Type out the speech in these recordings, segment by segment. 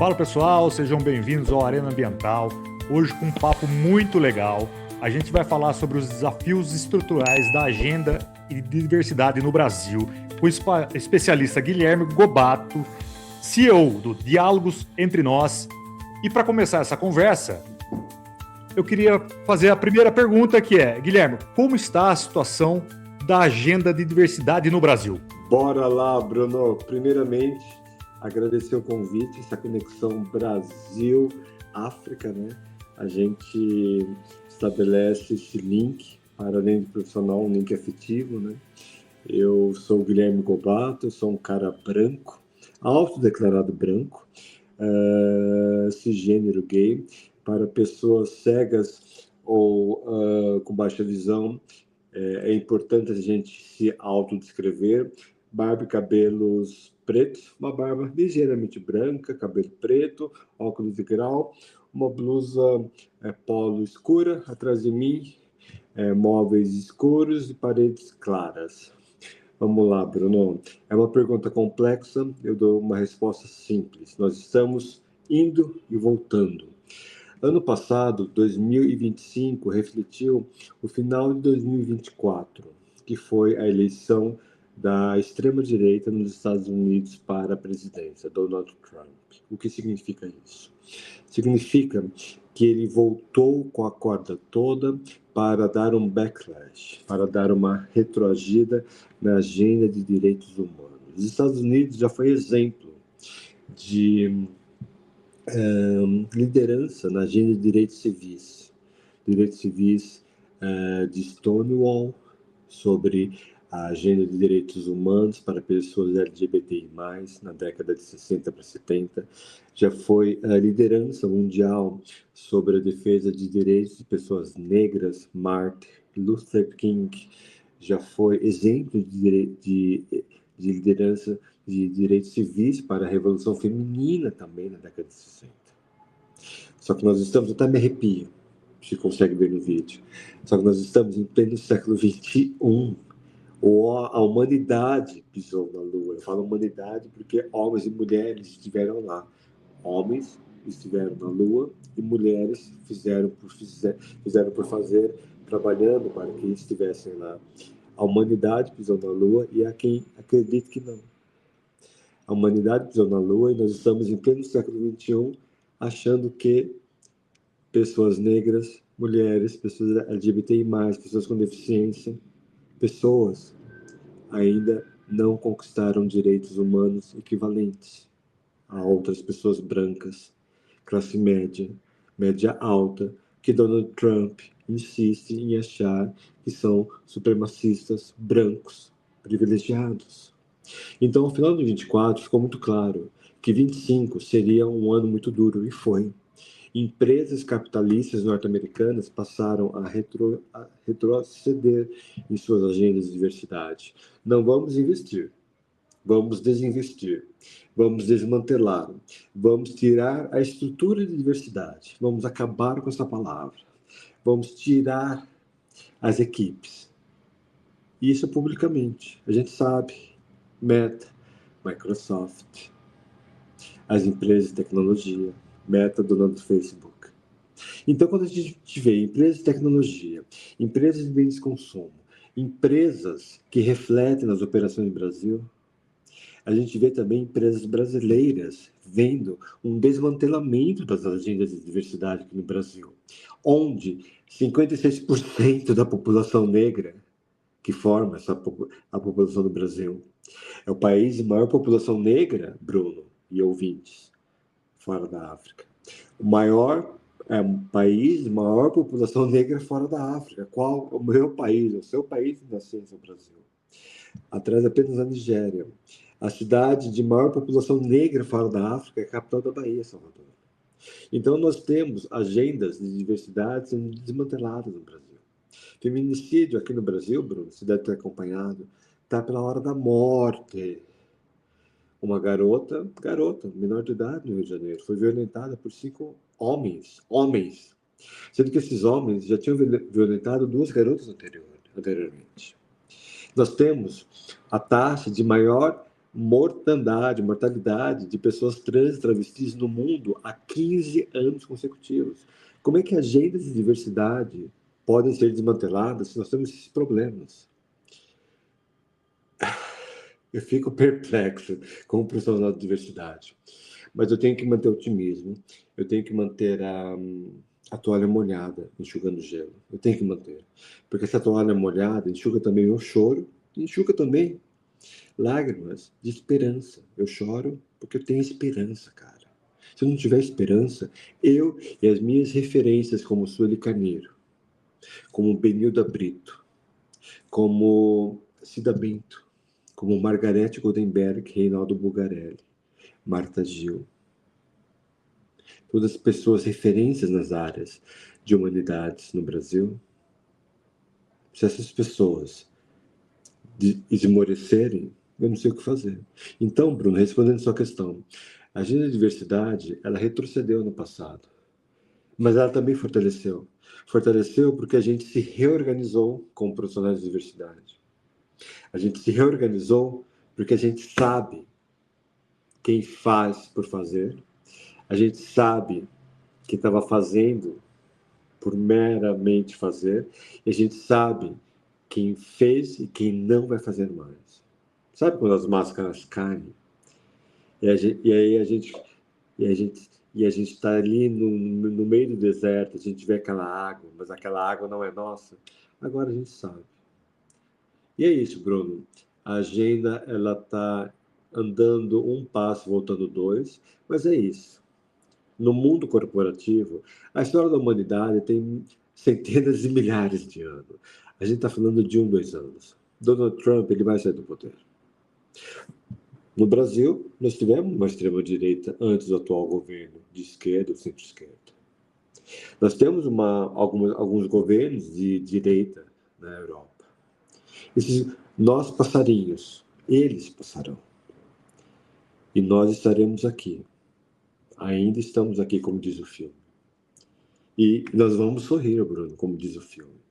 Fala pessoal, sejam bem-vindos ao Arena Ambiental. Hoje com um papo muito legal. A gente vai falar sobre os desafios estruturais da agenda e diversidade no Brasil, com o especialista Guilherme Gobato, CEO do Diálogos Entre Nós. E para começar essa conversa, eu queria fazer a primeira pergunta, que é: Guilherme, como está a situação da agenda de diversidade no Brasil? Bora lá, Bruno. Primeiramente, agradecer o convite, essa conexão Brasil-África, né? A gente estabelece esse link para além do profissional, um link afetivo, né? Eu sou o Guilherme Gobato, eu sou um cara branco, autodeclarado branco, cisgênero gay, para pessoas cegas ou com baixa visão. É importante a gente se autodescrever. Barba e cabelos pretos, uma barba ligeiramente branca, cabelo preto, óculos de grau, uma blusa polo escura atrás de mim, móveis escuros e paredes claras. Vamos lá, Bruno. É uma pergunta complexa, eu dou uma resposta simples. Nós estamos indo e voltando. Ano passado, 2025, refletiu o final de 2024, que foi a eleição da extrema-direita nos Estados Unidos para a presidência, Donald Trump. O que significa isso? Significa que ele voltou com a corda toda para dar um backlash, para dar uma retroagida na agenda de direitos humanos. Os Estados Unidos já foi exemplo de liderança na agenda de direitos civis de Stonewall, sobre a agenda de direitos humanos para pessoas LGBTI+, na década de 60 para 70, já foi a liderança mundial sobre a defesa de direitos de pessoas negras. Martin Luther King já foi exemplo de liderança de direitos civis para a Revolução Feminina também na década de 60. Só que nós estamos, até me arrepio, se consegue ver no vídeo, só que nós estamos em pleno século XXI, ou a humanidade pisou na Lua. Eu falo humanidade porque homens e mulheres estiveram lá. Homens estiveram na Lua e mulheres fizeram por fazer, trabalhando para que estivessem lá. A humanidade pisou na Lua e há quem acredite que não. A humanidade pisou na Lua e nós estamos em pleno século XXI achando que pessoas negras, mulheres, pessoas LGBTI+, pessoas com deficiência, pessoas ainda não conquistaram direitos humanos equivalentes a outras pessoas brancas, classe média, média alta, que Donald Trump insiste em achar que são supremacistas brancos privilegiados. Então, no final de 24, ficou muito claro que 25 seria um ano muito duro, e foi. Empresas capitalistas norte-americanas passaram a retroceder em suas agendas de diversidade. Não vamos investir, vamos desinvestir, vamos desmantelar, vamos tirar a estrutura de diversidade, vamos acabar com essa palavra, vamos tirar as equipes. Isso publicamente, a gente sabe. Meta, Microsoft, as empresas de tecnologia, Meta, dona do Facebook. Então, quando a gente vê empresas de tecnologia, empresas de bens de consumo, empresas que refletem nas operações do Brasil, a gente vê também empresas brasileiras vendo um desmantelamento das agendas de diversidade aqui no Brasil, onde 56% da população negra, que forma a população do Brasil, é o país de maior população negra, Bruno e ouvintes, fora da África. O país de maior população negra fora da África. Qual o meu país? O seu país de nascença, o Brasil. Atrás apenas a Nigéria. A cidade de maior população negra fora da África é a capital da Bahia, Salvador. Então, nós temos agendas de diversidade sendo desmanteladas no Brasil. Feminicídio aqui no Brasil, Bruno, você deve ter acompanhado, está pela hora da morte. Uma garota, menor de idade no Rio de Janeiro, foi violentada por 5 homens, sendo que esses homens já tinham violentado 2 garotas anteriormente. Nós temos a taxa de maior mortalidade de pessoas trans e travestis no mundo há 15 anos consecutivos. Como é que agendas de diversidade podem ser desmanteladas se nós temos esses problemas? Eu fico perplexo como profissional de diversidade. Mas eu tenho que manter o otimismo, eu tenho que manter a toalha molhada, enxugando gelo. Eu tenho que manter. Porque essa toalha molhada enxuga também o choro, e enxuga também lágrimas de esperança. Eu choro porque eu tenho esperança, cara. Se eu não tiver esperança, eu e as minhas referências como Sueli Carneiro, como Benilda Brito, como Cida Bento, como Margarete Goldenberg, Reinaldo Bugarelli, Marta Gil, todas as pessoas referências nas áreas de humanidades no Brasil, se essas pessoas esmorecerem, eu não sei o que fazer. Então, Bruno, respondendo a sua questão, a agenda de diversidade, ela retrocedeu no passado, mas ela também fortaleceu. Fortaleceu porque a gente se reorganizou como profissionais de diversidade. A gente se reorganizou porque a gente sabe quem faz por fazer, a gente sabe que estava fazendo por meramente fazer, e a gente sabe quem fez e quem não vai fazer mais. Sabe quando as máscaras caem? E a gente está ali no meio do deserto, a gente vê aquela água, mas aquela água não é nossa. Agora a gente sabe. E é isso, Bruno. A agenda ela está andando um passo, voltando dois, mas é isso. No mundo corporativo, a história da humanidade tem centenas de milhares de anos. A gente está falando de 2 anos. Donald Trump ele vai sair do poder. No Brasil, nós tivemos uma extrema-direita antes do atual governo, de esquerda ou centro-esquerda. Nós temos alguns governos de direita na Europa. Nós passarinhos, eles passarão. E nós estaremos aqui. Ainda estamos aqui, como diz o filme. E nós vamos sorrir, Bruno, como diz o filme.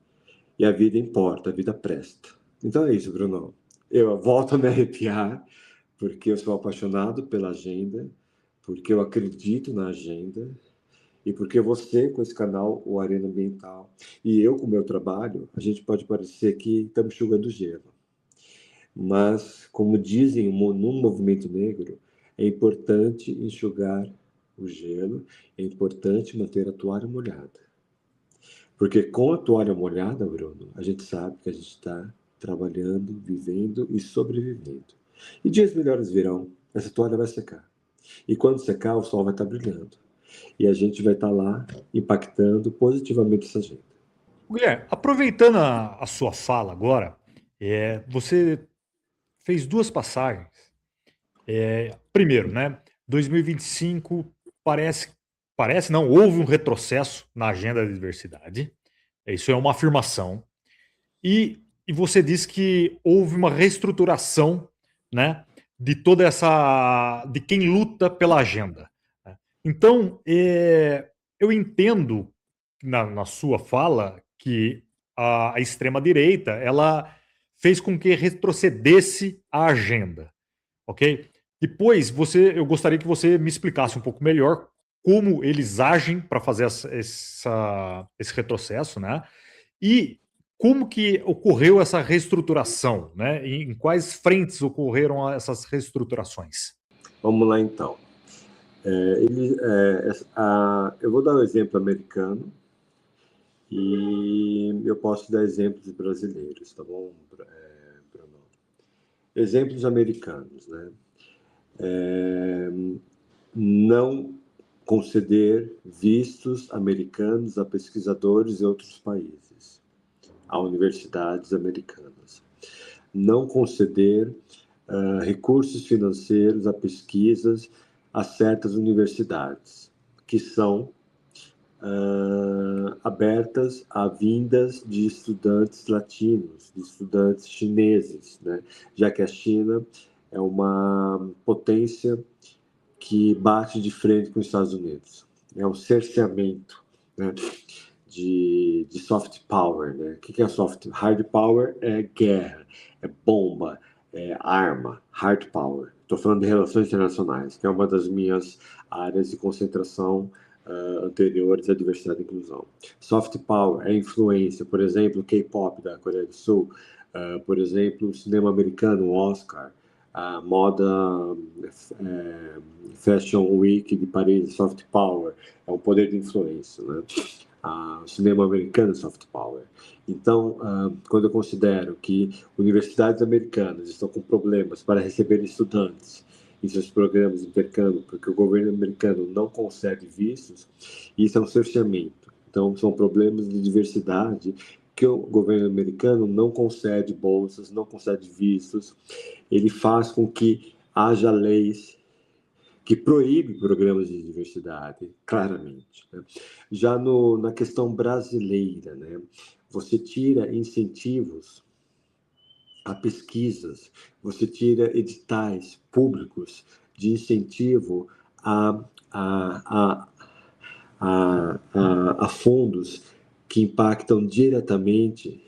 E a vida importa, a vida presta. Então é isso, Bruno. Eu volto a me arrepiar, porque eu sou apaixonado pela agenda, porque eu acredito na agenda, e porque você, com esse canal, o Arena Ambiental, e eu, com o meu trabalho, a gente pode parecer que estamos enxugando gelo. Mas, como dizem no movimento negro, é importante enxugar o gelo, é importante manter a toalha molhada. Porque com a toalha molhada, Bruno, a gente sabe que a gente está trabalhando, vivendo e sobrevivendo. E dias melhores virão, essa toalha vai secar. E quando secar, o sol vai estar brilhando. E a gente vai estar lá impactando positivamente essa agenda. Guilherme, aproveitando a sua fala agora, você fez duas passagens. Primeiro, né? 2025 parece não, houve um retrocesso na agenda da diversidade. Isso é uma afirmação. E você disse que houve uma reestruturação, né, de toda de quem luta pela agenda, né? Então, eu entendo na sua fala que a extrema-direita ela fez com que retrocedesse a agenda, ok? Depois, eu gostaria que você me explicasse um pouco melhor como eles agem para fazer esse retrocesso, né? E como que ocorreu essa reestruturação, né? Em quais frentes ocorreram essas reestruturações? Vamos lá, então. Eu vou dar um exemplo americano e eu posso dar exemplos brasileiros, tá bom, Bruno? Exemplos americanos, né? Não conceder vistos americanos a pesquisadores de outros países, a universidades americanas. Não conceder recursos financeiros a pesquisas a certas universidades, que são abertas a vindas de estudantes latinos, de estudantes chineses, né? Já que a China é uma potência que bate de frente com os Estados Unidos. É um cerceamento, né, de soft power. Né? O que é hard power? É guerra, é bomba, é arma. Hard power Estou falando de relações internacionais, que é uma das minhas áreas de concentração anteriores à diversidade e inclusão. Soft power é influência, por exemplo, K-pop da Coreia do Sul, por exemplo, o cinema americano, o Oscar, a moda Fashion Week de Paris, soft power, é um poder de influência, né? O cinema americano, soft power. Então, quando eu considero que universidades americanas estão com problemas para receber estudantes em seus programas de intercâmbio, porque o governo americano não concede vistos, isso é um cerceamento. Então, são problemas de diversidade que o governo americano não concede bolsas, não concede vistos, ele faz com que haja leis que proíbem programas de diversidade, claramente, né? Já na questão brasileira, né, você tira incentivos a pesquisas, você tira editais públicos de incentivo a, a, a fundos que impactam diretamente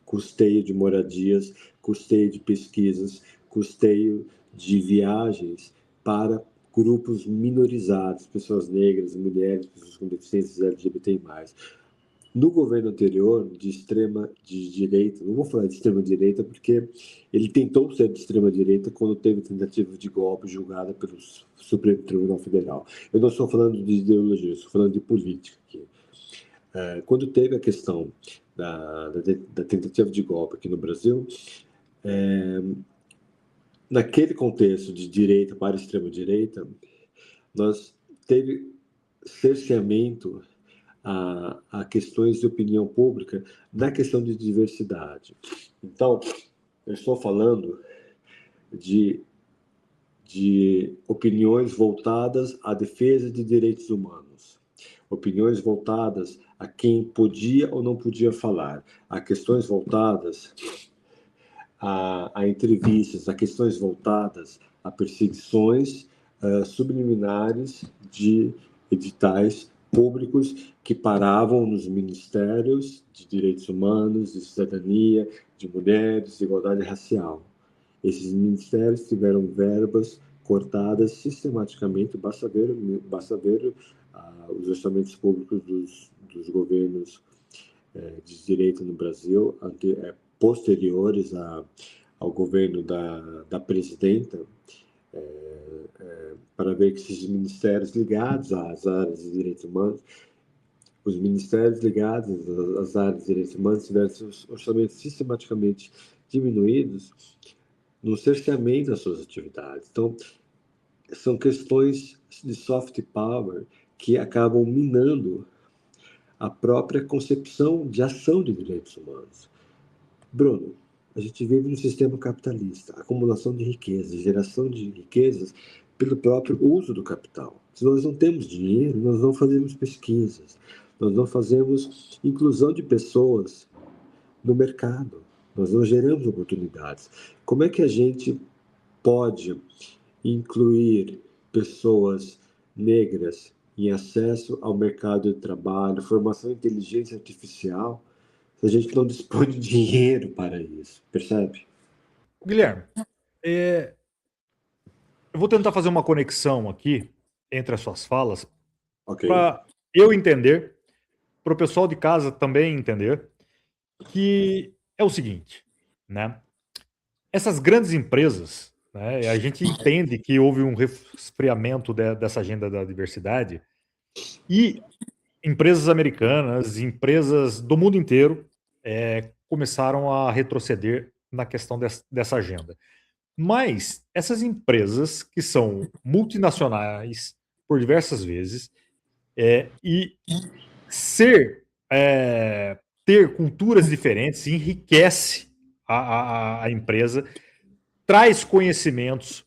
custeio de moradias, custeio de pesquisas, custeio de viagens para grupos minorizados, pessoas negras, mulheres, pessoas com deficiências LGBTI+. No governo anterior, de extrema de direita, não vou falar de extrema direita porque ele tentou ser de extrema direita quando teve tentativa de golpe julgada pelo Supremo Tribunal Federal. Eu não estou falando de ideologia, estou falando de política aqui. Quando teve a questão da tentativa de golpe aqui no Brasil, naquele contexto de direita para extrema-direita, nós teve cerceamento a questões de opinião pública na questão de diversidade. Então, eu estou falando de opiniões voltadas à defesa de direitos humanos, opiniões voltadas a quem podia ou não podia falar, a questões voltadas a entrevistas, a questões voltadas a perseguições subliminares de editais públicos que paravam nos ministérios de direitos humanos, de cidadania, de mulheres, de igualdade racial. Esses ministérios tiveram verbas cortadas sistematicamente, basta ver os orçamentos públicos dos governos de direita no Brasil, posteriores ao governo da presidenta, para ver que esses ministérios ligados às áreas de direitos humanos, os ministérios ligados às áreas de direitos humanos tiveram seus orçamentos sistematicamente diminuídos no cerceamento das suas atividades. Então, são questões de soft power que acabam minando a própria concepção de ação de direitos humanos. Bruno, a gente vive num sistema capitalista, acumulação de riquezas, geração de riquezas pelo próprio uso do capital. Se nós não temos dinheiro, nós não fazemos pesquisas, nós não fazemos inclusão de pessoas no mercado, nós não geramos oportunidades. Como é que a gente pode incluir pessoas negras em acesso ao mercado de trabalho, formação em inteligência artificial, se a gente não dispõe de dinheiro para isso, percebe? Guilherme, eu vou tentar fazer uma conexão aqui entre as suas falas Ok. para eu entender, para o pessoal de casa também entender, que é o seguinte, né? Essas grandes empresas, né, a gente entende que houve um resfriamento dessa agenda da diversidade e empresas americanas, empresas do mundo inteiro começaram a retroceder na questão dessa agenda. Mas essas empresas que são multinacionais por diversas vezes e ter culturas diferentes enriquece a empresa, traz conhecimentos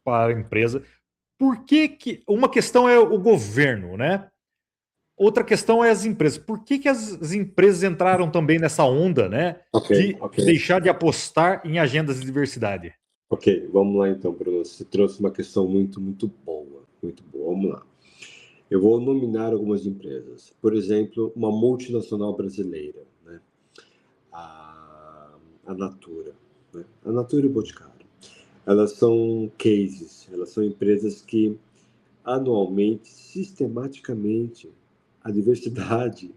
para a empresa. Por que uma questão é o governo, né? Outra questão é as empresas. Por que as empresas entraram também nessa onda, né? Ok. Deixar de apostar em agendas de diversidade? Ok, vamos lá então, Bruno. Você trouxe uma questão muito, muito boa. Muito boa. Vamos lá. Eu vou nominar algumas empresas. Por exemplo, uma multinacional brasileira, né? A Natura. Né? A Natura e o Boticário. Elas são cases, elas são empresas que anualmente, sistematicamente, a diversidade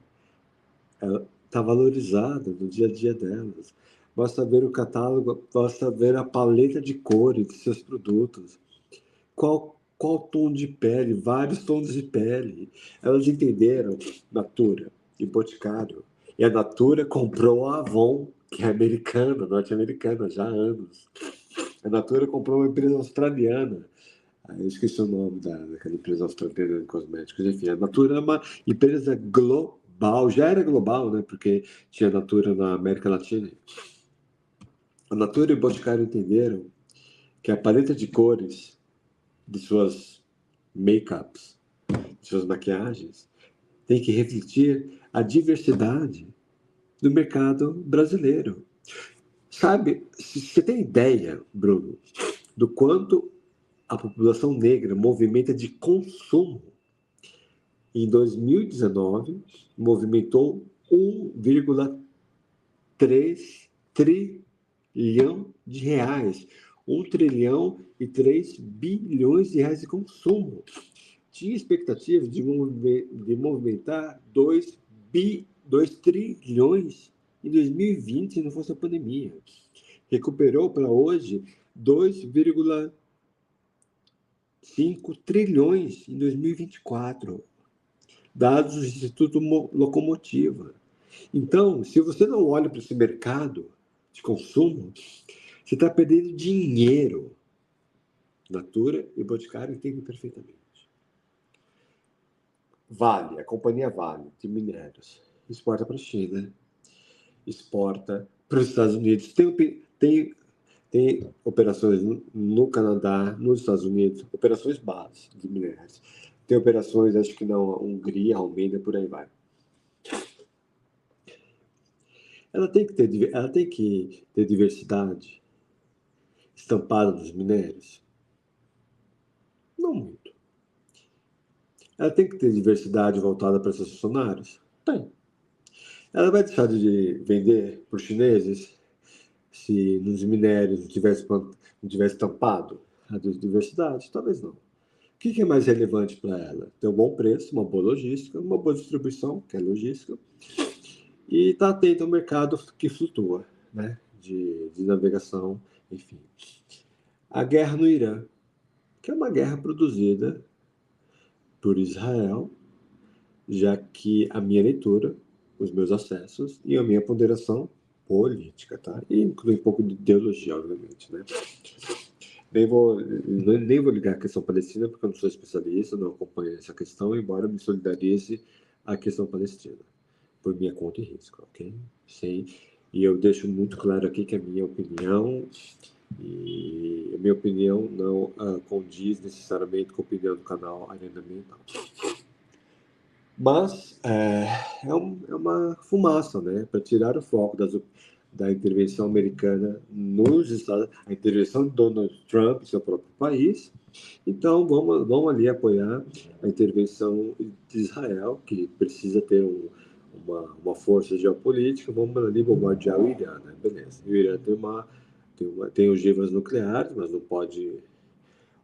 está valorizada no dia a dia delas. Basta ver o catálogo, basta ver a paleta de cores de seus produtos. Qual tom de pele, vários tons de pele. Elas entenderam Natura e Boticário. E a Natura comprou a Avon, que é americana, norte-americana, já há anos. A Natura comprou uma empresa australiana. Eu esqueci o nome daquela empresa australiana de cosméticos. Enfim, a Natura é uma empresa global. Já era global, né? Porque tinha Natura na América Latina. A Natura e o Boticário entenderam que a paleta de cores de suas make-ups, de suas maquiagens, tem que refletir a diversidade do mercado brasileiro. Sabe, você tem ideia, Bruno, do quanto a população negra movimenta de consumo? Em 2019, movimentou 1,3 trilhão de reais. 1 trilhão e 3 bilhões de reais de consumo. Tinha expectativa de movimentar 2 trilhões em 2020, se não fosse a pandemia. Recuperou para hoje 2,5 trilhões em 2024. Dados do Instituto Locomotiva. Então, se você não olha para esse mercado de consumo, você está perdendo dinheiro. Natura e Boticário entendem perfeitamente. Vale, a companhia Vale, de minérios, exporta para a China, exporta para os Estados Unidos. Tem operações no Canadá, nos Estados Unidos, operações base de minérios. Tem operações, acho que na Hungria, Romênia, por aí vai. Ela tem que ter diversidade estampada nos minérios? Não muito. Ela tem que ter diversidade voltada para seus funcionários? Tem. Ela vai deixar de vender para os chineses se nos minérios não tivesse estampado a diversidade? Talvez não. O que é mais relevante para ela? Ter um bom preço, uma boa logística, uma boa distribuição, que é logística, e está atento ao mercado que flutua, né? de navegação, enfim. A guerra no Irã, que é uma guerra produzida por Israel, já que a minha leitura, os meus acessos e a minha ponderação política, tá? E inclui um pouco de ideologia, obviamente, né? Nem vou ligar a questão palestina, porque eu não sou especialista, não acompanho essa questão, embora me solidarize a questão palestina, por minha conta e risco, ok? Sim. E eu deixo muito claro aqui que a minha opinião, e a minha opinião não condiz necessariamente com a opinião do canal Arena Mental. Mas é uma fumaça, né? Para tirar o foco da intervenção americana nos Estados Unidos, a intervenção de Donald Trump em seu próprio país. Então, vamos ali apoiar a intervenção de Israel, que precisa ter uma força geopolítica. Vamos ali bombardear o Irã, né? Beleza. E o Irã tem ogivas nucleares, mas não pode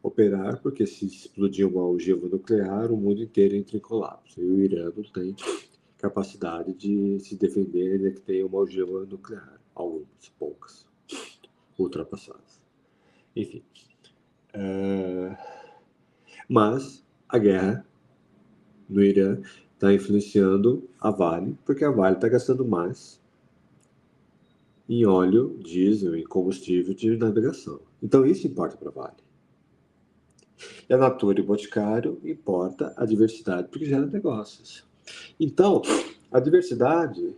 operar, porque se explodir uma ogiva nuclear, o mundo inteiro entra em colapso. E o Irã não tem capacidade de se defender, ainda que tenha uma ogiva nuclear. Algumas, poucas, ultrapassadas. Enfim. Mas a guerra no Irã está influenciando a Vale, porque a Vale está gastando mais em óleo, diesel e combustível de navegação. Então isso importa para a Vale. E a Natura e o Boticário importa a diversidade, porque gera negócios. Então, a diversidade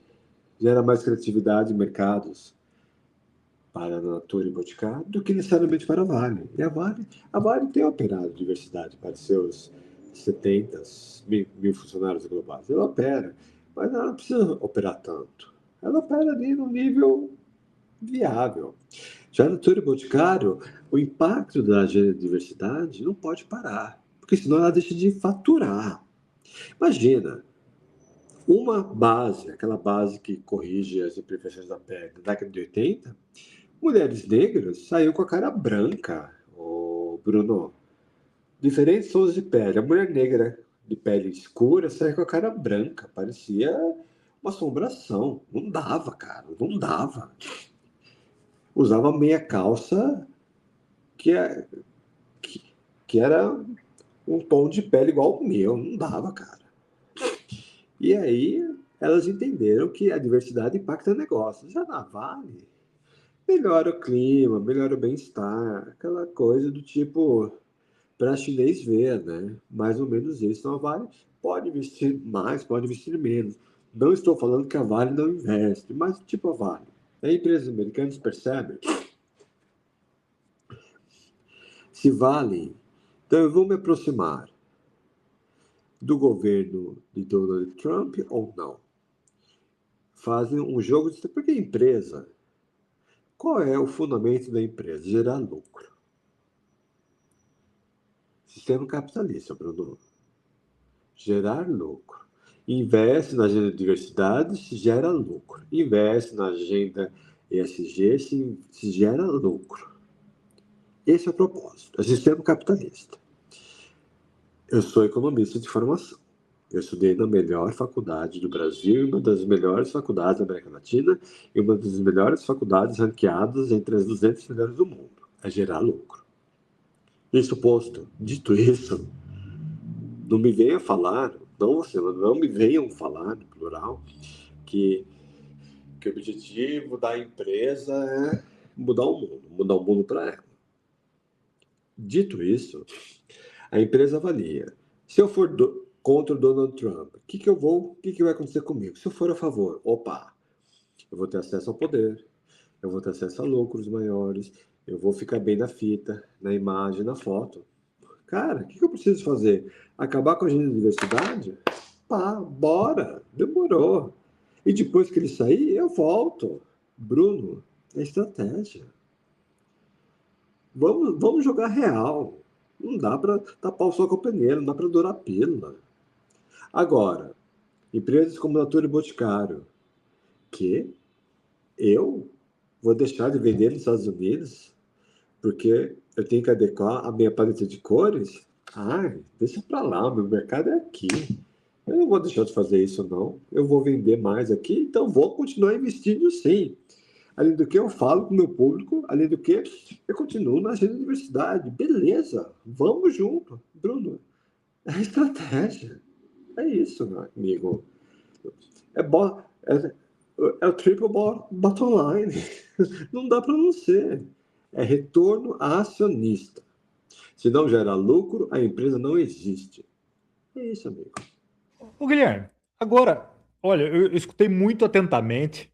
gera mais criatividade em mercados para a Natura e o Boticário do que necessariamente para a Vale. E a Vale tem operado diversidade para seus 70 mil funcionários globais. Ela opera, mas ela não precisa operar tanto. Ela opera ali no nível viável. Já a Natura e Boticário, o impacto da agenda de diversidade não pode parar, porque senão ela deixa de faturar. Imagina, uma base, aquela base que corrige as imperfeições da pele da década de 80, Mulheres negras saíam com a cara branca, ô Bruno. Diferentes tons de pele. A mulher negra de pele escura saía com a cara branca, parecia uma assombração. Não dava, cara, não dava. Usava meia calça que, é, que, que era um tom de pele igual o meu, não dava, cara. E aí elas entenderam que a diversidade impacta negócios. Já na Vale, melhora o clima, melhora o bem-estar, aquela coisa do tipo para chinês ver, né? Mais ou menos isso. Então a Vale pode investir mais, pode investir menos. Não estou falando que a Vale não investe, mas tipo a Vale. As empresas americanas percebem se valem. Então eu vou me aproximar do governo de Donald Trump ou não. Fazem um jogo de... Porque a empresa, qual é o fundamento da empresa? Gerar lucro. Sistema capitalista, Bruno. Gerar lucro. Investe na agenda de diversidade, se gera lucro. Investe na agenda ESG, se gera lucro. Esse é o propósito. É sistema capitalista. Eu sou economista de formação. Eu estudei na melhor faculdade do Brasil, uma das melhores faculdades da América Latina e uma das melhores faculdades ranqueadas entre as 200 melhores do mundo. É gerar lucro. Isso posto, dito isso, não me venha falar, não me venham falar, no plural, que o objetivo da empresa é mudar o mundo para ela. Dito isso, a empresa avalia. Se eu for contra o Donald Trump, o que vai acontecer comigo? Se eu for a favor, opa, eu vou ter acesso ao poder, eu vou ter acesso a lucros maiores, eu vou ficar bem na fita, na imagem, na foto. Cara, o que eu preciso fazer? Acabar com a agenda de diversidade? Pá, bora, demorou. E depois que ele sair, eu volto. Bruno, é estratégia. Vamos jogar real. Não dá para tapar o sol com a peneira, não dá para dourar a pílula. Agora, empresas como Natura e Boticário, que eu vou deixar de vender nos Estados Unidos porque eu tenho que adequar a minha paleta de cores? Ai, deixa para lá, meu mercado é aqui. Eu não vou deixar de fazer isso, não. Eu vou vender mais aqui, então vou continuar investindo sim. Além do que eu falo com o meu público, além do que eu continuo na agenda de diversidade. Beleza, vamos junto. Bruno, é estratégia. É isso, meu amigo. É, é o triple bottom line. Não dá para não ser. É retorno acionista. Se não gera lucro, a empresa não existe. É isso, amigo. Ô, Guilherme, agora, olha, eu escutei muito atentamente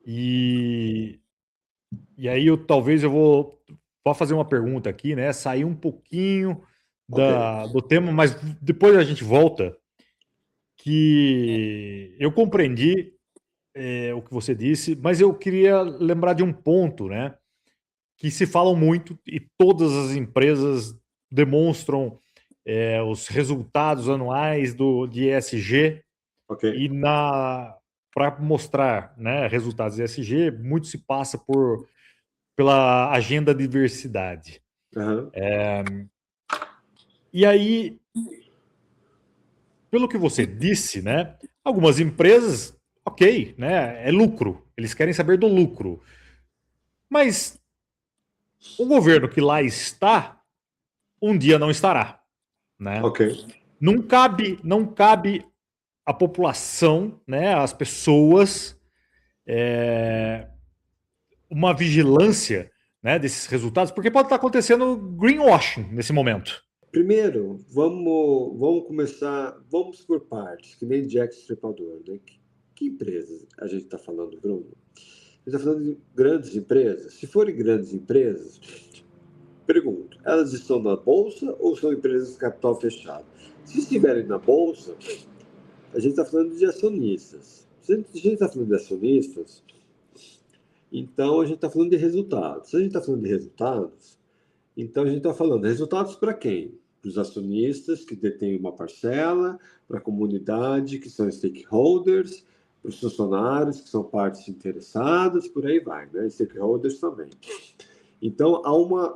e, e aí talvez eu vou fazer uma pergunta aqui, né? Sair um pouquinho Ok. do tema, mas depois a gente volta, que eu compreendi o que você disse, mas eu queria lembrar de um ponto, né? Que se falam muito e todas as empresas demonstram os resultados anuais de ESG Ok. e para mostrar, né, resultados ESG, muito se passa pela agenda de diversidade. Uhum. E aí, pelo que você disse, né, algumas empresas, ok, né, é lucro, eles querem saber do lucro, mas o governo que lá está, um dia não estará, né? Ok. Não cabe a população, né, as pessoas, uma vigilância, né, desses resultados, porque pode estar acontecendo greenwashing nesse momento. Primeiro, vamos começar, vamos por partes, que nem Jack Stripador, né? Que empresas a gente está falando, Bruno? A gente está falando de grandes empresas. Se forem grandes empresas, pergunto, elas estão na bolsa ou são empresas de capital fechado? Se estiverem na bolsa, a gente está falando de acionistas. Se a gente está falando de acionistas, então a gente está falando de resultados. Se a gente está falando de resultados, então a gente está falando resultados para quem? Para os acionistas que detêm uma parcela, para a comunidade que são stakeholders, para os funcionários, que são partes interessadas, por aí vai, né? Stakeholders também. Então, há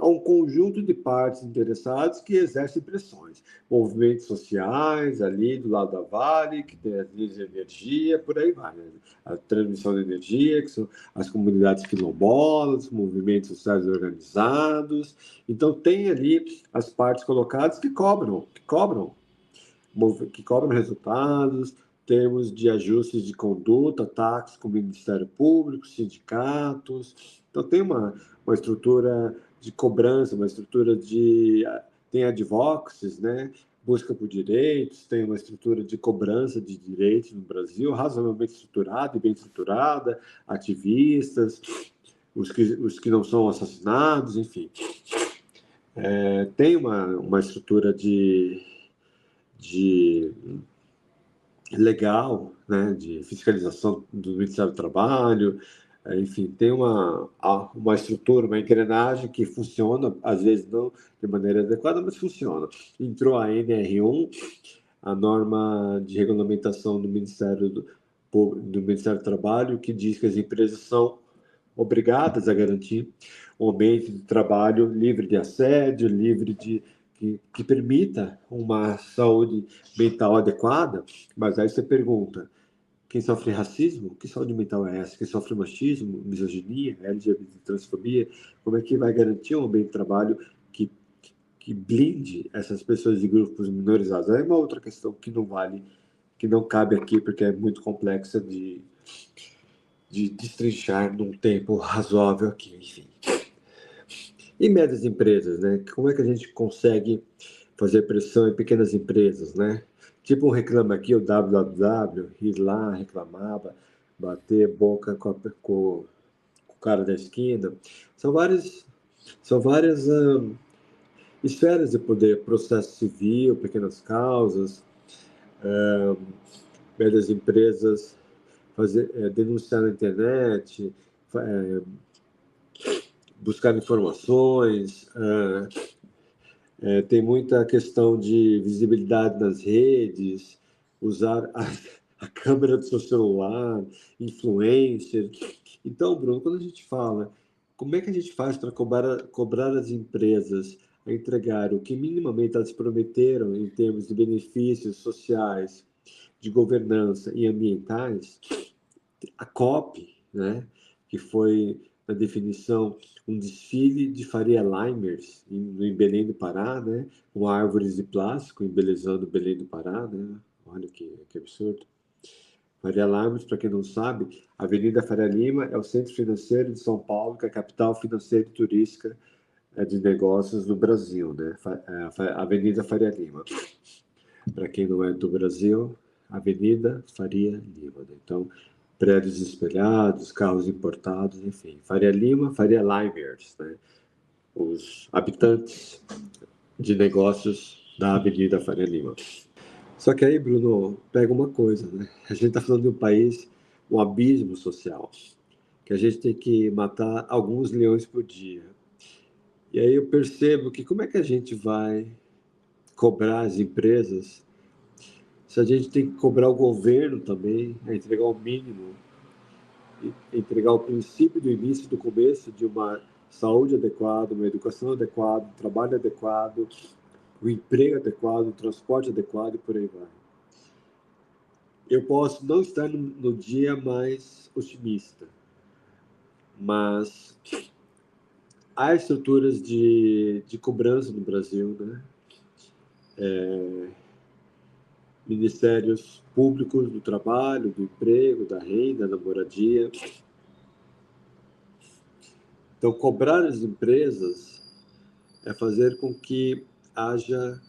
um conjunto de partes interessadas que exercem pressões. Movimentos sociais, ali do lado da Vale, que tem as linhas de energia, por aí vai. Né? A transmissão de energia, que são as comunidades quilombolas, movimentos sociais organizados. Então, tem ali as partes colocadas que cobram resultados, termos de ajustes de conduta, ataques com o Ministério Público, sindicatos. Então, tem uma estrutura de cobrança, uma estrutura de... Tem advocacies, né? Busca por direitos, tem uma estrutura de cobrança de direitos no Brasil, razoavelmente estruturada e bem estruturada, ativistas, os que não são assassinados, enfim. Tem uma estrutura de legal, né, de fiscalização do Ministério do Trabalho, enfim, tem uma estrutura, uma engrenagem que funciona, às vezes não de maneira adequada, mas funciona. Entrou a NR1, a norma de regulamentação do Ministério do Ministério do Trabalho, que diz que as empresas são obrigadas a garantir um ambiente de trabalho livre de assédio, livre de que permita uma saúde mental adequada, mas aí você pergunta, quem sofre racismo? Que saúde mental é essa? Quem sofre machismo, misoginia, LGBT, transfobia? Como é que vai garantir um ambiente de trabalho que blinde essas pessoas de grupos minorizados? É uma outra questão que não vale, que não cabe aqui, porque é muito complexa de destrinchar num tempo razoável aqui, enfim. E médias empresas, né? Como é que a gente consegue fazer pressão em pequenas empresas, né? Tipo um Reclame Aqui, o www, ir lá, reclamava, bater boca com o cara da esquina. São várias esferas de poder, processo civil, pequenas causas, médias empresas denunciar na internet, buscar informações, tem muita questão de visibilidade nas redes, usar a câmera do seu celular, influencer. Então, Bruno, quando a gente fala, como é que a gente faz para cobrar as empresas a entregar o que minimamente elas prometeram em termos de benefícios sociais, de governança e ambientais, a COP, né, que foi, na definição, um desfile de Faria Limers em Belém do Pará, né, com árvores de plástico embelezando Belém do Pará, né? Olha que absurdo. Faria Limers, para quem não sabe, a Avenida Faria Lima é o centro financeiro de São Paulo, que é a capital financeira e turística de negócios no Brasil, né? A Avenida Faria Lima. Para quem não é do Brasil, Avenida Faria Lima. Né? Então, prédios espelhados, carros importados, enfim. Faria Lima, Faria Limers, né? Os habitantes de negócios da Avenida Faria Lima. Só que aí, Bruno, pega uma coisa, né? A gente está falando de um país, um abismo social, que a gente tem que matar alguns leões por dia. E aí eu percebo que como é que a gente vai cobrar as empresas se a gente tem que cobrar o governo também a entregar o mínimo, entregar o princípio do início e do começo de uma saúde adequada, uma educação adequada, um trabalho adequado, o emprego adequado, o transporte adequado e por aí vai. Eu posso não estar no dia mais otimista, mas há estruturas de cobrança no Brasil, né? Ministérios públicos do trabalho, do emprego, da renda, da moradia. Então, cobrar as empresas é fazer com que haja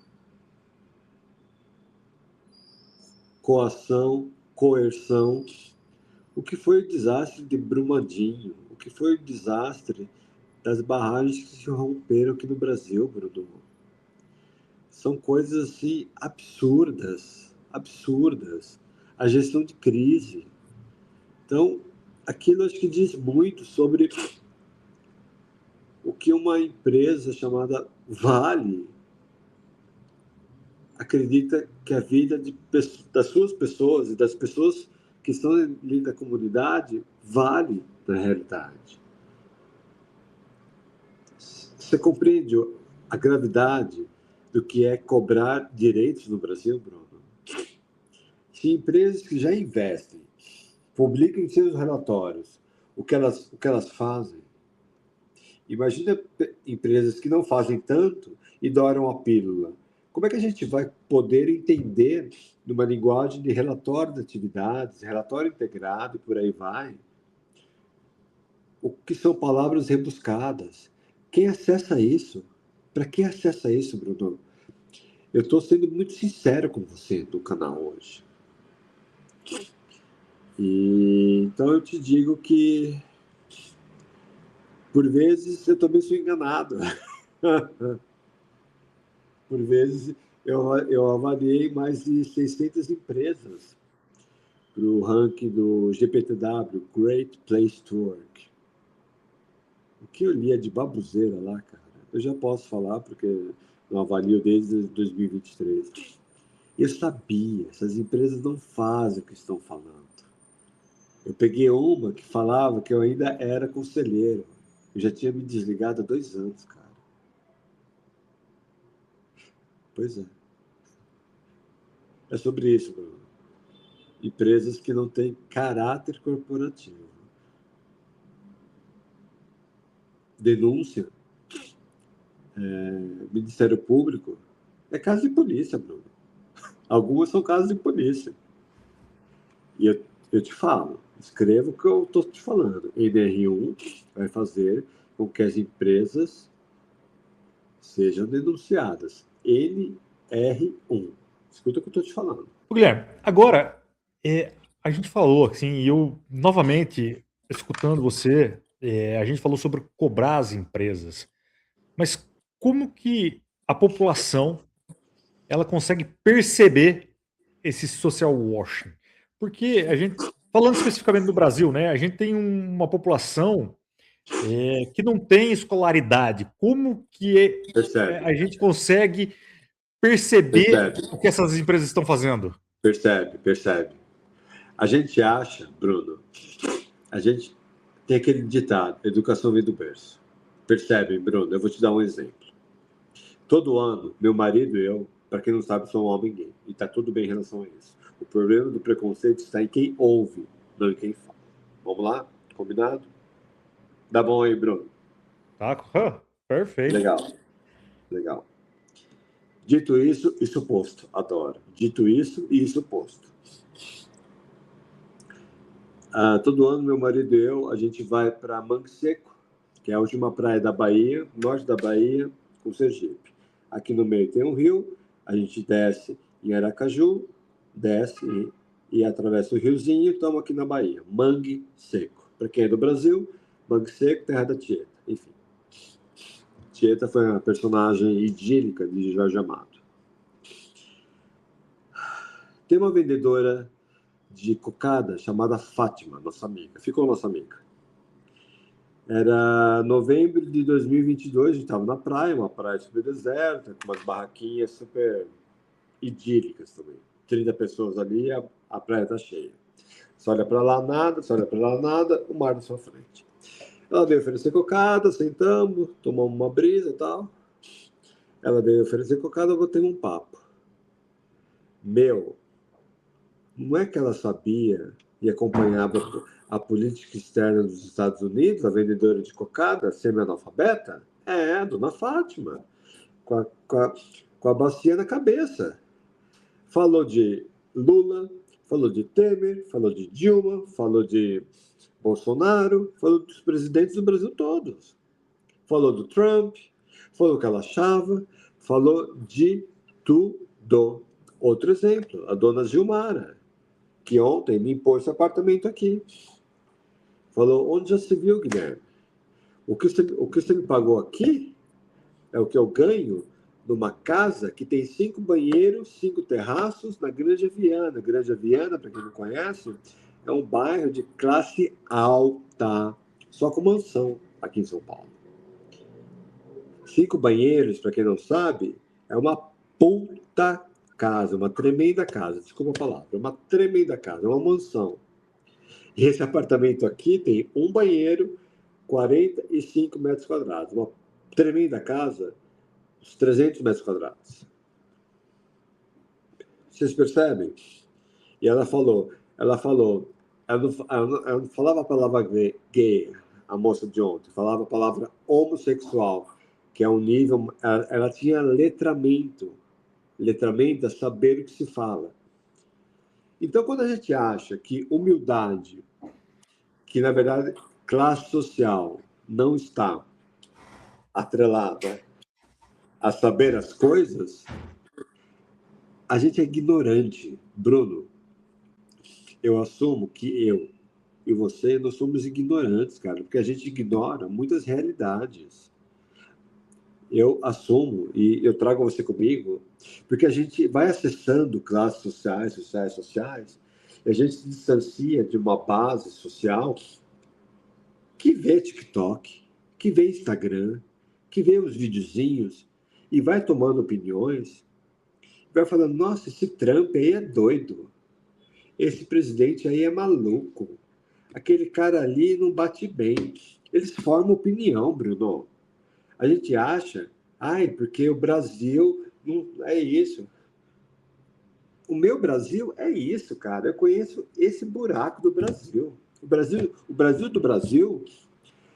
coação, coerção, o que foi o desastre de Brumadinho, o que foi o desastre das barragens que se romperam aqui no Brasil, Bruno. São coisas assim absurdas. A gestão de crise. Então, aquilo acho que diz muito sobre o que uma empresa chamada Vale acredita que a vida das suas pessoas e das pessoas que estão ali na comunidade vale na realidade. Você compreende a gravidade do que é cobrar direitos no Brasil, Bruno? Se empresas que já investem publicam em seus relatórios o que elas fazem, imagina empresas que não fazem tanto e douram a pílula. Como é que a gente vai poder entender, numa linguagem de relatório de atividades, relatório integrado e por aí vai, o que são palavras rebuscadas? Quem acessa isso? Para quem acessa isso, Bruno? Eu estou sendo muito sincero com você no canal hoje. E então eu te digo que, por vezes, eu também sou enganado. Por vezes, eu avaliei mais de 600 empresas para o ranking do GPTW, Great Place to Work. O que eu li é de baboseira lá, cara. Eu já posso falar, porque não avalio desde 2023. Eu sabia, essas empresas não fazem o que estão falando. Eu peguei uma que falava que eu ainda era conselheiro. Eu já tinha me desligado há 2 anos, cara. Pois é. É sobre isso, Bruno. Empresas que não têm caráter corporativo. Denúncia, Ministério Público, é caso de polícia, Bruno. Algumas são casos de polícia. E eu te falo, escreva o que eu estou te falando. NR1 vai fazer com que as empresas sejam denunciadas. NR1. Escuta o que eu estou te falando. Guilherme, agora, a gente falou, assim, e eu, novamente, escutando você, a gente falou sobre cobrar as empresas, mas como que a população ela consegue perceber esse social washing? Porque a gente, falando especificamente do Brasil, né, a gente tem uma população que não tem escolaridade. Como que a gente consegue perceber Percebe, o que essas empresas estão fazendo? percebe. A gente acha, Bruno, a gente tem aquele ditado, educação vem do berço. Percebe, Bruno? Eu vou te dar um exemplo. Todo ano, meu marido e eu, para quem não sabe, sou um homem gay. E está tudo bem em relação a isso. O problema do preconceito está em quem ouve, não em quem fala. Vamos lá? Combinado? Dá bom aí, Bruno? Tá, perfeito. Legal. Dito isso e suposto. Adoro. Dito isso e suposto. Todo ano, meu marido e eu, a gente vai para Mangue Seco, que é a última praia da Bahia, norte da Bahia, com Sergipe. Aqui no meio tem um rio, a gente desce em Aracaju, desce e atravessa o riozinho e estamos aqui na Bahia. Mangue Seco. Para quem é do Brasil, Mangue Seco, terra da Tieta. Enfim. Tieta foi uma personagem idílica de Jorge Amado. Tem uma vendedora de cocada chamada Fátima, nossa amiga. Ficou nossa amiga. Era novembro de 2022, a gente estava na praia, uma praia super deserta, com umas barraquinhas super idílicas também. 30 pessoas ali, a praia está cheia. Você olha para lá, nada, você olha para lá, nada, o mar na sua frente. Ela veio oferecer cocada, sentamos, tomamos uma brisa e tal. Ela veio oferecer cocada, eu botei um papo. Não é que ela sabia e acompanhava a política externa dos Estados Unidos, a vendedora de cocada, semi-analfabeta? É, dona Fátima, com a bacia na cabeça. Falou de Lula, falou de Temer, falou de Dilma, falou de Bolsonaro, falou dos presidentes do Brasil todos. Falou do Trump, falou o que ela achava, falou de tudo. Outro exemplo, a dona Gilmara, que ontem limpou esse apartamento aqui. Falou, onde já se viu, Guilherme? O que você me pagou aqui é o que eu ganho numa casa que tem 5 banheiros, 5 terraços na Granja Viana. Granja Viana, para quem não conhece, é um bairro de classe alta, só com mansão aqui em São Paulo. 5 banheiros, para quem não sabe, é uma puta casa, uma tremenda casa, desculpa a palavra, uma tremenda casa, uma mansão. E esse apartamento aqui tem um banheiro, 45 metros quadrados. Uma tremenda casa, uns 300 metros quadrados. Vocês percebem? E ela não falava a palavra gay, a moça de ontem, falava a palavra homossexual, que é um nível, ela tinha letramento é saber o que se fala. Então, quando a gente acha que humildade, que na verdade classe social não está atrelada a saber as coisas, a gente é ignorante. Bruno, eu assumo que eu e você, nós somos ignorantes, cara, porque a gente ignora muitas realidades. Eu assumo e eu trago você comigo, porque a gente vai acessando classes sociais, e a gente se distancia de uma base social que vê TikTok, que vê Instagram, que vê os videozinhos e vai tomando opiniões, vai falando, nossa, esse Trump aí é doido, esse presidente aí é maluco, aquele cara ali não bate bem. Eles formam opinião, Bruno. A gente acha, porque o Brasil não é isso. O meu Brasil é isso, cara. Eu conheço esse buraco do Brasil. O Brasil do Brasil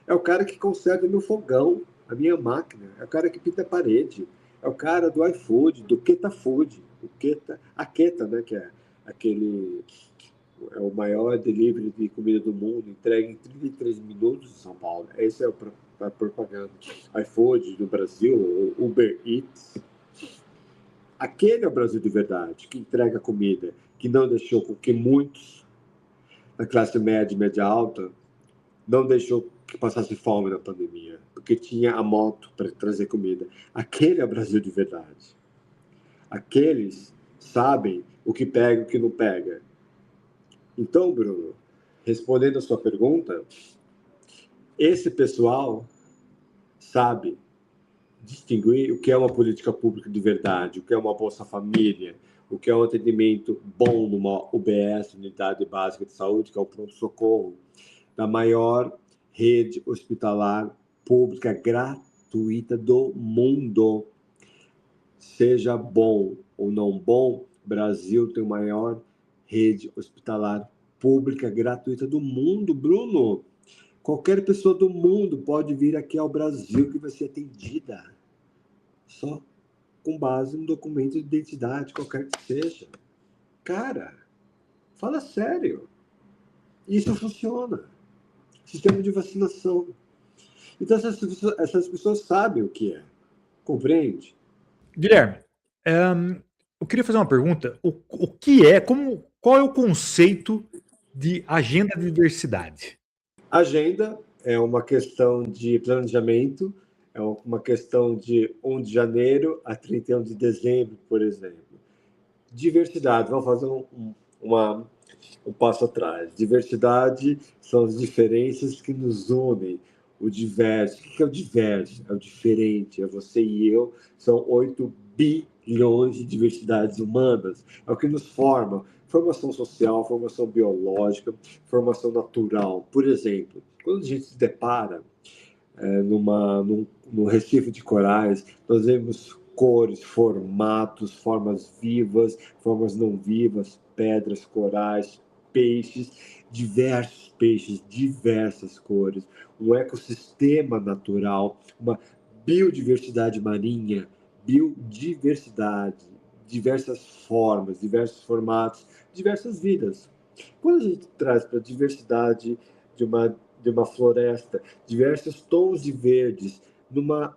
é o cara que conserta meu fogão, a minha máquina. É o cara que pinta a parede. É o cara do iFood, do Queta Food. A Queta, né? Que é aquele. É o maior delivery de comida do mundo, entrega em 33 minutos em São Paulo. Esse é a propaganda. iFood do Brasil, Uber Eats. Aquele é o Brasil de verdade, que entrega comida, que não deixou com que muitos da classe média e média alta não deixou que passasse fome na pandemia, porque tinha a moto para trazer comida. Aquele é o Brasil de verdade. Aqueles sabem o que pega e o que não pega. Então, Bruno, respondendo a sua pergunta, esse pessoal sabe distinguir o que é uma política pública de verdade, o que é uma Bolsa Família, o que é um atendimento bom numa UBS, Unidade Básica de Saúde, que é o pronto-socorro, da maior rede hospitalar pública gratuita do mundo. Seja bom ou não bom, o Brasil tem a maior rede hospitalar pública gratuita do mundo, Bruno. Qualquer pessoa do mundo pode vir aqui ao Brasil que vai ser atendida. Só com base no documento de identidade, qualquer que seja. Cara, fala sério. Isso funciona. Sistema de vacinação. Então, essas pessoas sabem o que é. Compreende? Guilherme, eu queria fazer uma pergunta. O que é, qual é o conceito de agenda de diversidade? Agenda é uma questão de planejamento, é uma questão de 1 de janeiro a 31 de dezembro, por exemplo. Diversidade, vamos fazer um passo atrás. Diversidade são as diferenças que nos unem. O diverso. O que é o diverso? É o diferente. É você e eu. São 8 bilhões de diversidades humanas. É o que nos forma. Formação social, formação biológica, formação natural. Por exemplo, quando a gente se depara num recife de corais, nós vemos cores, formatos, formas vivas, formas não vivas, pedras, corais, peixes, diversas cores, um ecossistema natural, uma biodiversidade marinha, biodiversidade, diversas formas, diversos formatos, diversas vidas. Quando a gente traz para a diversidade de uma floresta, diversos tons de verdes, numa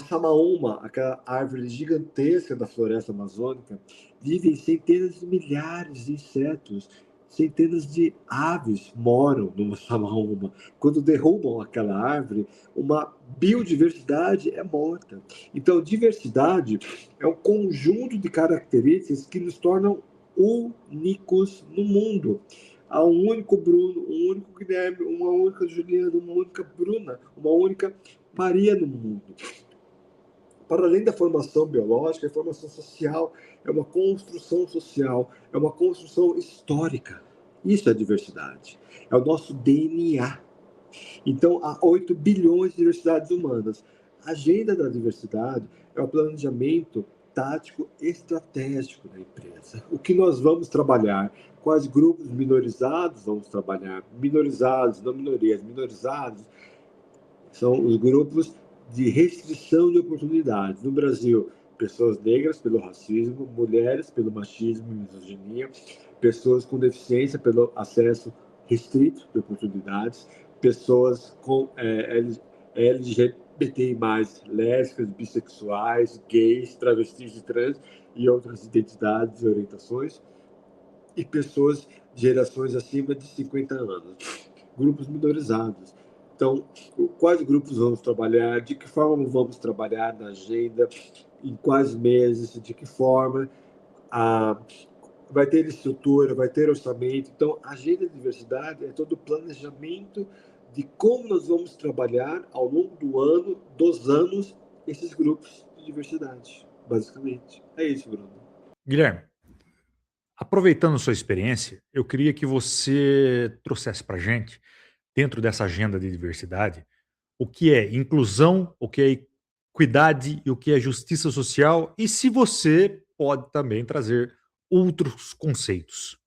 samaúma, aquela árvore gigantesca da floresta amazônica, vivem centenas de milhares de insetos, centenas de aves moram numa samaúma. Quando derrubam aquela árvore, uma biodiversidade é morta. Então, diversidade é um conjunto de características que nos tornam únicos no mundo. Há um único Bruno, um único Guilherme, uma única Juliana, uma única Bruna, uma única Maria no mundo. Para além da formação biológica, a formação social é uma construção social, é uma construção histórica. Isso é diversidade. É o nosso DNA. Então, há 8 bilhões de diversidades humanas. A agenda da diversidade é o planejamento tático estratégico da empresa. O que nós vamos trabalhar? Quais grupos minorizados vamos trabalhar? Minorizados, não minorias, minorizados são os grupos de restrição de oportunidades. No Brasil, pessoas negras pelo racismo, mulheres pelo machismo e misoginia, pessoas com deficiência pelo acesso restrito de oportunidades, pessoas com LGBTI+, lésbicas, bissexuais, gays, travestis e trans e outras identidades e orientações, e pessoas de gerações acima de 50 anos, grupos minorizados. Então, quais grupos vamos trabalhar, de que forma vamos trabalhar na agenda, em quais meses, de que forma, vai ter estrutura, vai ter orçamento. Então, a agenda de diversidade é todo o planejamento de como nós vamos trabalhar ao longo do ano, dos anos, esses grupos de diversidade, basicamente. É isso, Bruno. Guilherme, aproveitando sua experiência, eu queria que você trouxesse para gente, dentro dessa agenda de diversidade, o que é inclusão, o que é equidade e o que é justiça social, e se você pode também trazer outros conceitos.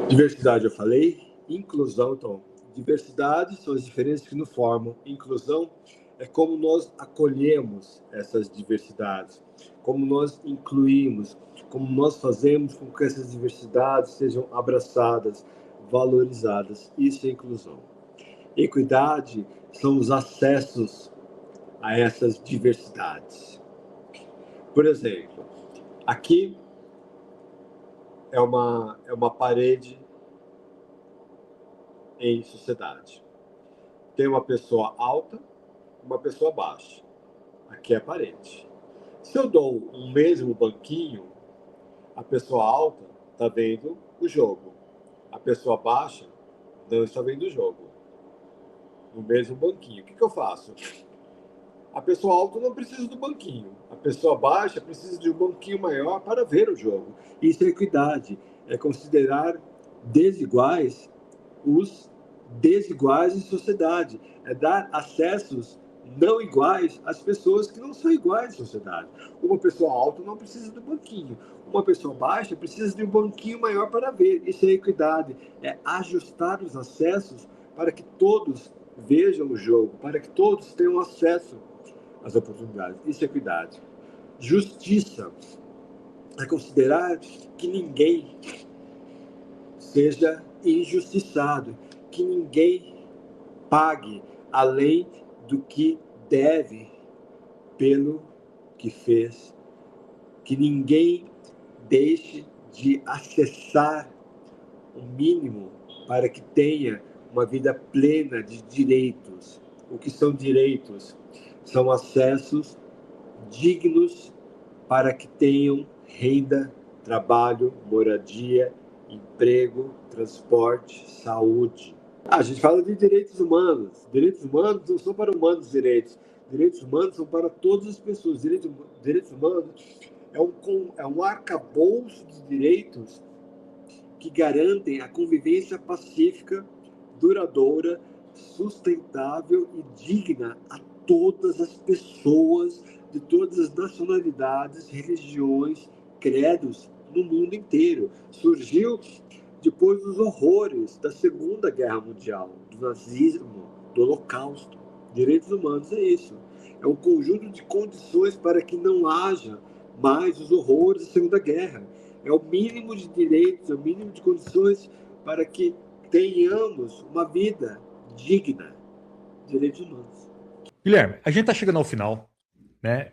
Diversidade eu falei, inclusão, então, diversidade são as diferenças que nos formam, inclusão é como nós acolhemos essas diversidades, como nós incluímos, como nós fazemos com que essas diversidades sejam abraçadas, valorizadas. Isso é inclusão. Equidade são os acessos a essas diversidades. Por exemplo, aqui é uma parede em sociedade. Tem uma pessoa alta, uma pessoa baixa. Aqui é a parede. Se eu dou um mesmo banquinho, a pessoa alta está vendo o jogo. A pessoa baixa não está vendo o jogo. No mesmo banquinho. O que eu faço? A pessoa alta não precisa do banquinho. A pessoa baixa precisa de um banquinho maior para ver o jogo. Isso é equidade. É considerar desiguais os desiguais em sociedade. É dar acessos não iguais às pessoas que não são iguais em sociedade. Uma pessoa alta não precisa do banquinho. Uma pessoa baixa precisa de um banquinho maior para ver. Isso é equidade. É ajustar os acessos para que todos vejam o jogo, para que todos tenham acesso às oportunidades. Isso é equidade. Justiça é considerar que ninguém seja injustiçado, que ninguém pague além do que deve pelo que fez, que ninguém deixe de acessar o mínimo para que tenha uma vida plena de direitos. O que são direitos? São acessos dignos para que tenham renda, trabalho, moradia, emprego, transporte, saúde. A gente fala de direitos humanos. Direitos humanos não são para humanos direitos. Direitos humanos são para todas as pessoas. Direitos humanos é um arcabouço de direitos que garantem a convivência pacífica, duradoura, sustentável e digna a todas as pessoas de todas as nacionalidades, religiões, credos no mundo inteiro. Surgiu depois dos horrores da Segunda Guerra Mundial, do nazismo, do Holocausto. Direitos humanos é isso. É um conjunto de condições para que não haja mais os horrores da Segunda Guerra. É o mínimo de direitos, é o mínimo de condições para que tenhamos uma vida digna. Direitos humanos. Guilherme, a gente está chegando ao final, né?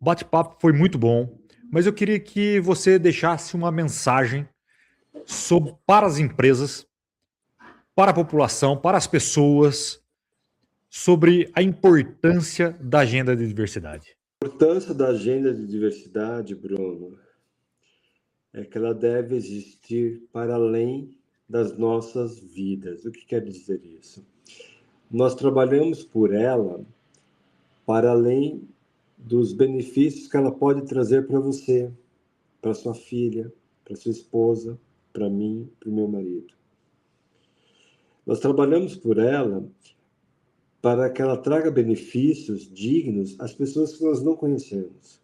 O bate-papo foi muito bom, mas eu queria que você deixasse uma mensagem para as empresas, para a população, para as pessoas, sobre a importância da agenda de diversidade. A importância da agenda de diversidade, Bruno, é que ela deve existir para além das nossas vidas. O que quer dizer isso? Nós trabalhamos por ela para além dos benefícios que ela pode trazer para você, para sua filha, para sua esposa, para mim, para o meu marido. Nós trabalhamos por ela para que ela traga benefícios dignos às pessoas que nós não conhecemos.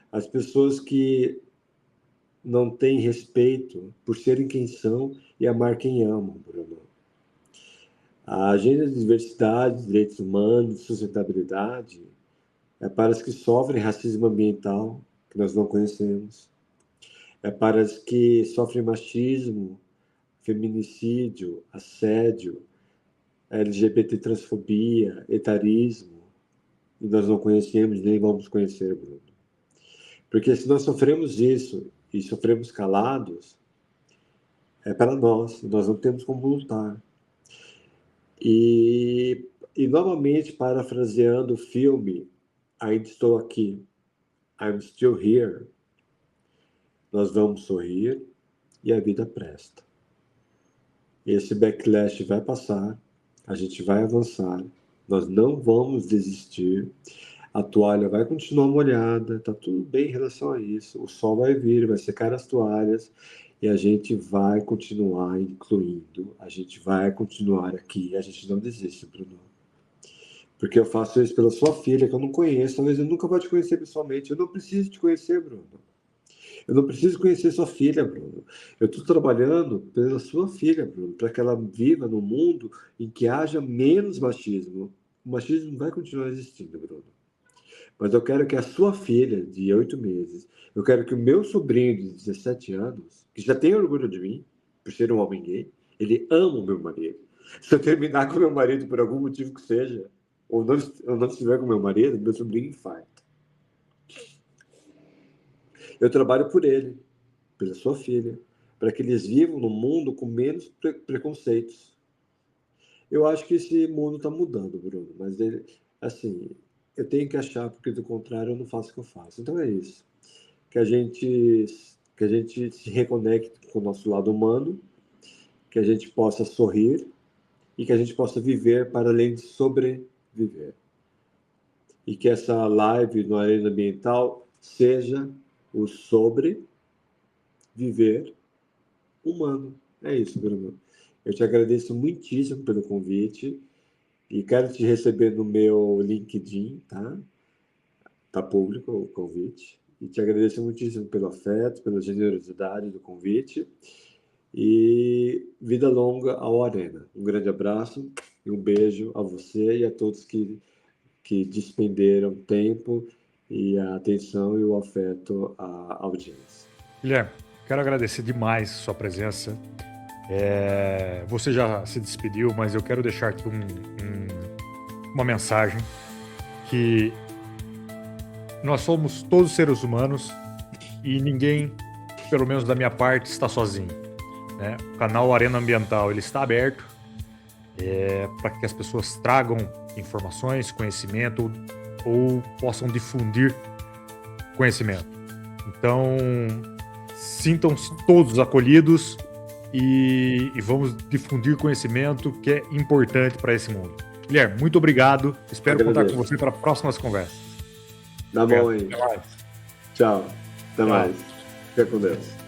As pessoas que não têm respeito por serem quem são e amar quem amam, Bruno. A agenda de diversidade, direitos humanos, sustentabilidade é para as que sofrem racismo ambiental, que nós não conhecemos. É para as que sofrem machismo, feminicídio, assédio, LGBT transfobia, etarismo, e nós não conhecemos nem vamos conhecer, Bruno. Porque se nós sofremos isso e sofremos calados, é para nós não temos como lutar. E novamente, parafraseando o filme Ainda Estou Aqui, I'm Still Here, nós vamos sorrir e a vida presta. Esse backlash vai passar, a gente vai avançar, nós não vamos desistir, a toalha vai continuar molhada, tá tudo bem em relação a isso, o sol vai vir, vai secar as toalhas e a gente vai continuar incluindo, a gente vai continuar aqui, a gente não desiste, Bruno. Porque eu faço isso pela sua filha, que eu não conheço, talvez eu nunca vou te conhecer pessoalmente, eu não preciso te conhecer, Bruno. Eu não preciso conhecer sua filha, Bruno. Eu estou trabalhando pela sua filha, Bruno, para que ela viva num mundo em que haja menos machismo. O machismo vai continuar existindo, Bruno. Mas eu quero que a sua filha, de 8 meses, eu quero que o meu sobrinho de 17 anos, que já tem orgulho de mim, por ser um homem gay, ele ama o meu marido. Se eu terminar com o meu marido por algum motivo que seja, ou não estiver com o meu marido, meu sobrinho infarta. Eu trabalho por ele, pela sua filha, para que eles vivam num mundo com menos preconceitos. Eu acho que esse mundo está mudando, Bruno, mas ele, assim, eu tenho que achar, porque do contrário eu não faço o que eu faço. Então é isso. Que a gente se reconecte com o nosso lado humano, que a gente possa sorrir e que a gente possa viver para além de sobreviver. E que essa live no Arena Ambiental seja o sobreviver humano. É isso, Bruno. Eu te agradeço muitíssimo pelo convite e quero te receber no meu LinkedIn, tá? Tá público o convite. E te agradeço muitíssimo pelo afeto, pela generosidade do convite. E vida longa ao Arena. Um grande abraço e um beijo a você e a todos que despenderam tempo e a atenção e o afeto à audiência. Guilherme, quero agradecer demais sua presença. Você já se despediu, mas eu quero deixar aqui uma mensagem que nós somos todos seres humanos e ninguém, pelo menos da minha parte, está sozinho, né? O canal Arena Ambiental ele está aberto para que as pessoas tragam informações, conhecimento ou possam difundir conhecimento. Então, sintam-se todos acolhidos e vamos difundir conhecimento que é importante para esse mundo. Guilherme, muito obrigado. Espero contar com você para próximas conversas. Tá bom aí. Tchau. Até mais. Fica com Deus.